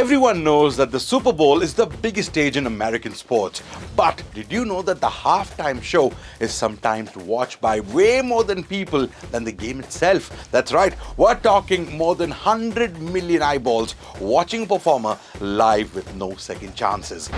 Everyone knows that the Super Bowl is the biggest stage in American sports. But did you know that the halftime show is sometimes watched by way more than people than the game itself? That's right, we're talking more than 100 million eyeballs watching a performer live with no second chances.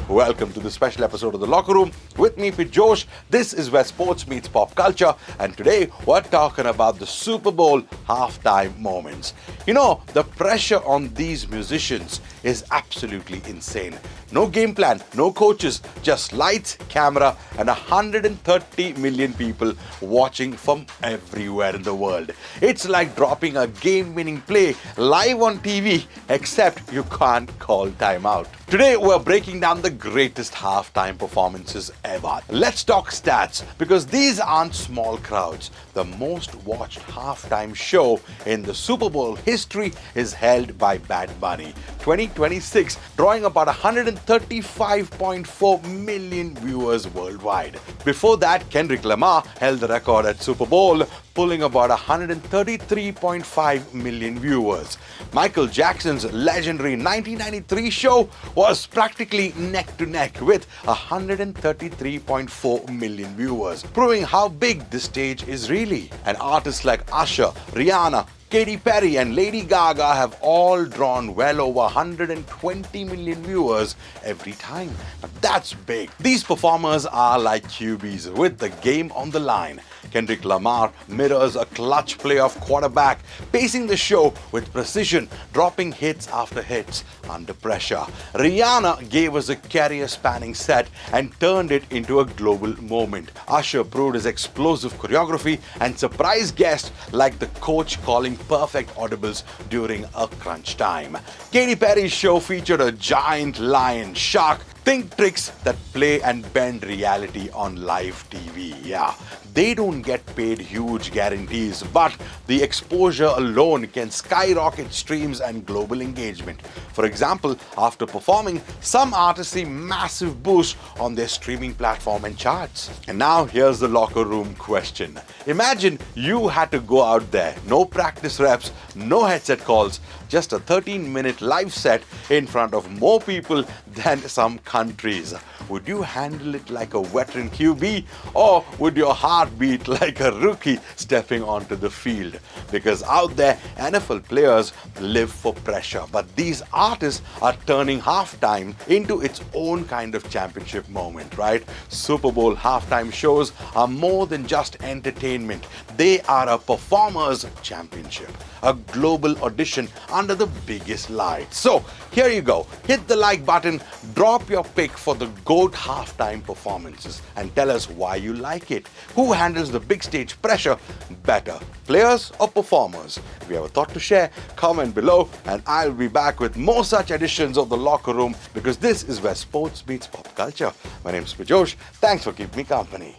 Welcome to this special episode of The Locker Room. With me, Josh. This is where sports meets pop culture, and today we're talking about the Super Bowl halftime moments. You know, the pressure on these musicians is absolutely insane. No game plan, no coaches, just lights, camera, and 130 million people watching from everywhere in the world. It's like dropping a game-winning play live on TV, except you can't call timeout. Today, we're breaking down the greatest halftime performances ever. Let's talk stats, because these aren't small crowds. The most watched halftime show in the Super Bowl history is held by Bad Bunny 2026, drawing about 135.4 million viewers worldwide. Before that, Kendrick Lamar held the record at Super Bowl, pulling about 133.5 million viewers. Michael Jackson's legendary 1993 show was practically neck to neck with 133.4 million viewers, proving how big this stage is really. And artists like Usher, Rihanna, Katy Perry and Lady Gaga have all drawn well over 120 million viewers every time. Now that's big. These performers are like QBs with the game on the line. Kendrick Lamar mirrors a clutch playoff quarterback, pacing the show with precision, dropping hits after hits under pressure. Rihanna gave us a career-spanning set and turned it into a global moment. Usher proved his explosive choreography and surprised guests like the coach calling perfect audibles during a crunch time. Katy Perry's show featured a giant lion, shark, think tricks that play and bend reality on live TV. Yeah, they don't get paid huge guarantees, but the exposure alone can skyrocket streams and global engagement. For example, after performing, some artists see massive boosts on their streaming platform and charts. And now here's the locker room question. Imagine you had to go out there, no practice reps, no headset calls, just a 13-minute live set in front of more people than some countries. Would you handle it like a veteran QB, or would your heart beat like a rookie stepping onto the field? Because out there, NFL players live for pressure, but these artists are turning halftime into its own kind of championship moment, right? Super Bowl halftime shows are more than just entertainment. They are a performer's championship, a global audition under the biggest lights. So here you go. Hit the like button, drop your pick for the GOAT halftime performances, and tell us why you like it. Who handles the big stage pressure better, players or performers? If you have a thought to share, comment below, and I'll be back with more such editions of The Locker Room, because this is where sports meets pop culture. My name is Josh. Thanks for keeping me company.